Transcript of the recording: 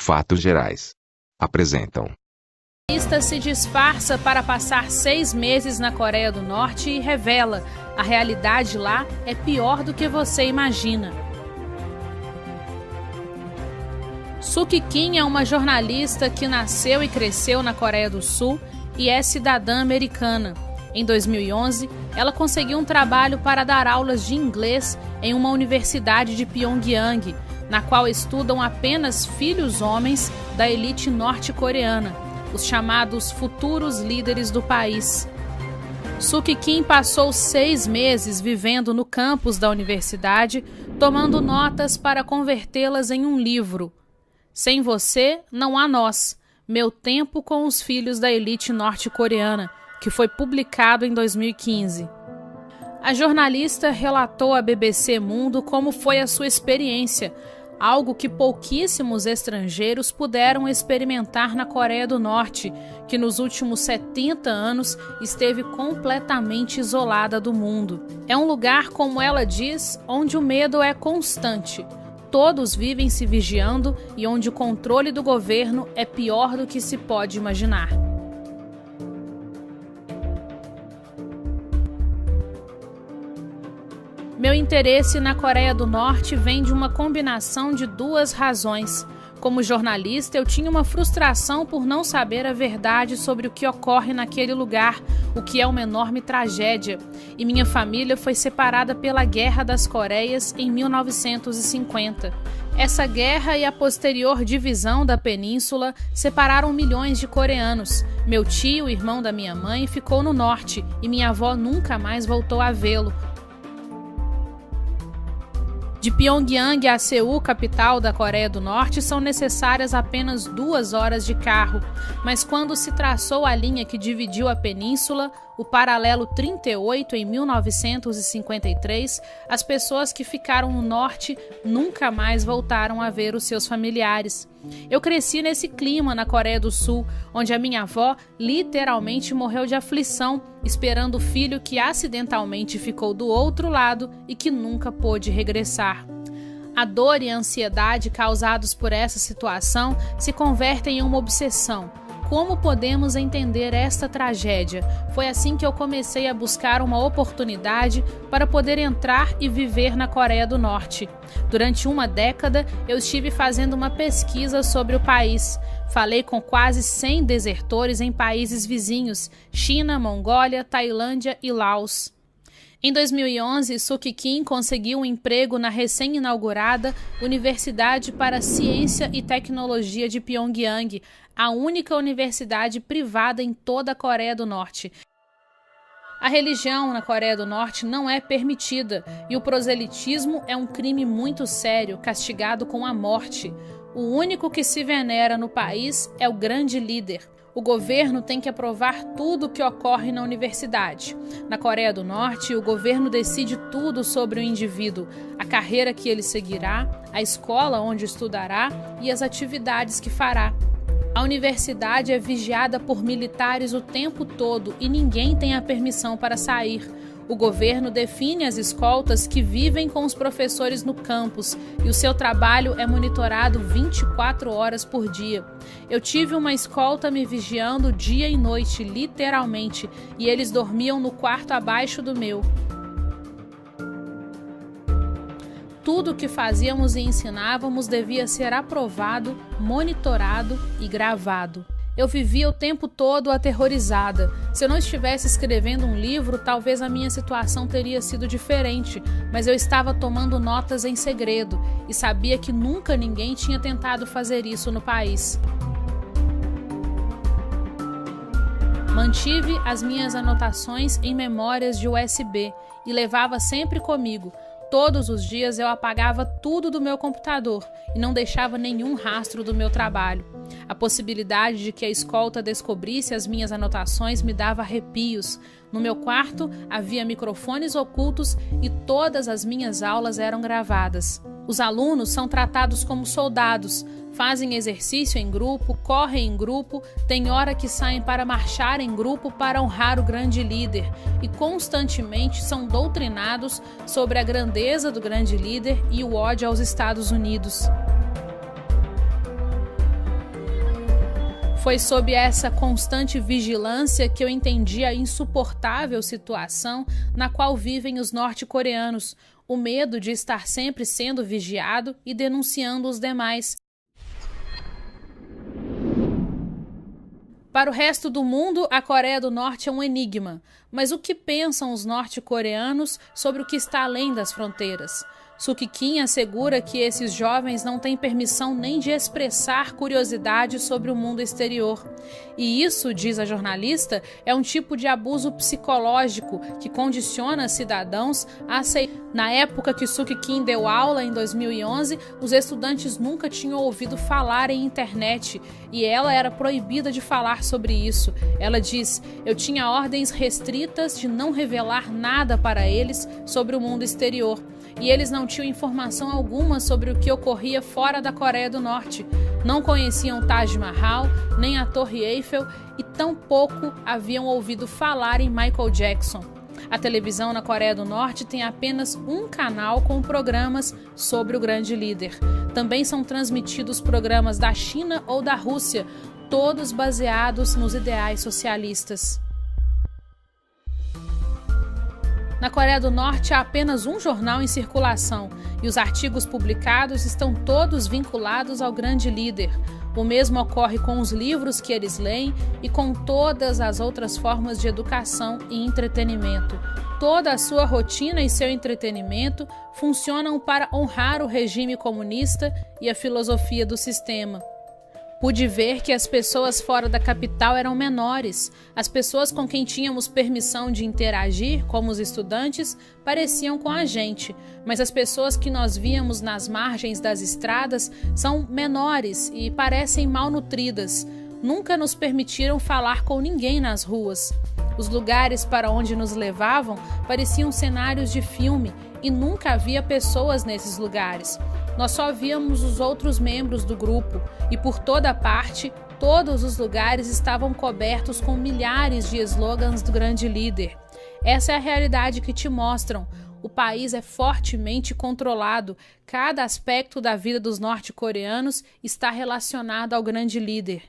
Fatos Gerais apresentam. Jornalista se disfarça para passar 6 meses na Coreia do Norte e revela: a realidade lá é pior do que você imagina. Suk Kim é uma jornalista que nasceu e cresceu na Coreia do Sul e é cidadã americana. Em 2011, ela conseguiu um trabalho para dar aulas de inglês em uma universidade de Pyongyang, na qual estudam apenas filhos homens da elite norte-coreana, os chamados futuros líderes do país. Suk Kim passou 6 meses vivendo no campus da universidade, tomando notas para convertê-las em um livro. Sem você, não há nós. Meu tempo com os filhos da elite norte-coreana, que foi publicado em 2015. A jornalista relatou à BBC Mundo como foi a sua experiência, algo que pouquíssimos estrangeiros puderam experimentar na Coreia do Norte, que nos últimos 70 anos esteve completamente isolada do mundo. É um lugar, como ela diz, onde o medo é constante. Todos vivem se vigiando e onde o controle do governo é pior do que se pode imaginar. Meu interesse na Coreia do Norte vem de uma combinação de 2 razões. Como jornalista, eu tinha uma frustração por não saber a verdade sobre o que ocorre naquele lugar, o que é uma enorme tragédia. E minha família foi separada pela Guerra das Coreias em 1950. Essa guerra e a posterior divisão da península separaram milhões de coreanos. Meu tio, irmão da minha mãe, ficou no norte e minha avó nunca mais voltou a vê-lo. De Pyongyang a Seul, capital da Coreia do Norte, são necessárias apenas 2 horas de carro. Mas quando se traçou a linha que dividiu a península, o paralelo 38, em 1953, as pessoas que ficaram no norte nunca mais voltaram a ver os seus familiares. Eu cresci nesse clima na Coreia do Sul, onde a minha avó literalmente morreu de aflição, esperando o filho que acidentalmente ficou do outro lado e que nunca pôde regressar. A dor e a ansiedade causados por essa situação se convertem em uma obsessão. Como podemos entender esta tragédia? Foi assim que eu comecei a buscar uma oportunidade para poder entrar e viver na Coreia do Norte. Durante uma década, eu estive fazendo uma pesquisa sobre o país. Falei com quase 100 desertores em países vizinhos: China, Mongólia, Tailândia e Laos. Em 2011, Suk Kim conseguiu um emprego na recém-inaugurada Universidade para Ciência e Tecnologia de Pyongyang, a única universidade privada em toda a Coreia do Norte. A religião na Coreia do Norte não é permitida e o proselitismo é um crime muito sério, castigado com a morte. O único que se venera no país é o grande líder. O governo tem que aprovar tudo o que ocorre na universidade. Na Coreia do Norte, o governo decide tudo sobre o indivíduo, a carreira que ele seguirá, a escola onde estudará e as atividades que fará. A universidade é vigiada por militares o tempo todo e ninguém tem a permissão para sair. O governo define as escoltas que vivem com os professores no campus e o seu trabalho é monitorado 24 horas por dia. Eu tive uma escolta me vigiando dia e noite, literalmente, e eles dormiam no quarto abaixo do meu. Tudo o que fazíamos e ensinávamos devia ser aprovado, monitorado e gravado. Eu vivia o tempo todo aterrorizada. Se eu não estivesse escrevendo um livro, talvez a minha situação teria sido diferente, mas eu estava tomando notas em segredo e sabia que nunca ninguém tinha tentado fazer isso no país. Mantive as minhas anotações em memórias de USB e levava sempre comigo. Todos os dias eu apagava tudo do meu computador e não deixava nenhum rastro do meu trabalho. A possibilidade de que a escolta descobrisse as minhas anotações me dava arrepios. No meu quarto havia microfones ocultos e todas as minhas aulas eram gravadas. Os alunos são tratados como soldados, fazem exercício em grupo, correm em grupo, tem hora que saem para marchar em grupo para honrar o grande líder e constantemente são doutrinados sobre a grandeza do grande líder e o ódio aos Estados Unidos. Foi sob essa constante vigilância que eu entendi a insuportável situação na qual vivem os norte-coreanos, o medo de estar sempre sendo vigiado e denunciando os demais. Para o resto do mundo, a Coreia do Norte é um enigma. Mas o que pensam os norte-coreanos sobre o que está além das fronteiras? Suk Kim assegura que esses jovens não têm permissão nem de expressar curiosidade sobre o mundo exterior. E isso, diz a jornalista, é um tipo de abuso psicológico que condiciona cidadãos a aceitar. Na época que Suk Kim deu aula, em 2011, os estudantes nunca tinham ouvido falar em internet e ela era proibida de falar sobre isso. Ela diz: eu tinha ordens restritas de não revelar nada para eles sobre o mundo exterior. E eles não tinham informação alguma sobre o que ocorria fora da Coreia do Norte. Não conheciam Taj Mahal, nem a Torre Eiffel e tampouco haviam ouvido falar em Michael Jackson. A televisão na Coreia do Norte tem apenas um canal com programas sobre o grande líder. Também são transmitidos programas da China ou da Rússia, todos baseados nos ideais socialistas. Na Coreia do Norte há apenas um jornal em circulação e os artigos publicados estão todos vinculados ao grande líder. O mesmo ocorre com os livros que eles leem e com todas as outras formas de educação e entretenimento. Toda a sua rotina e seu entretenimento funcionam para honrar o regime comunista e a filosofia do sistema. Pude ver que as pessoas fora da capital eram menores. As pessoas com quem tínhamos permissão de interagir, como os estudantes, pareciam com a gente, mas as pessoas que nós víamos nas margens das estradas são menores e parecem mal nutridas. Nunca nos permitiram falar com ninguém nas ruas. Os lugares para onde nos levavam pareciam cenários de filme e nunca havia pessoas nesses lugares. Nós só víamos os outros membros do grupo e por toda parte, todos os lugares estavam cobertos com milhares de slogans do grande líder. Essa é a realidade que te mostram. O país é fortemente controlado. Cada aspecto da vida dos norte-coreanos está relacionado ao grande líder.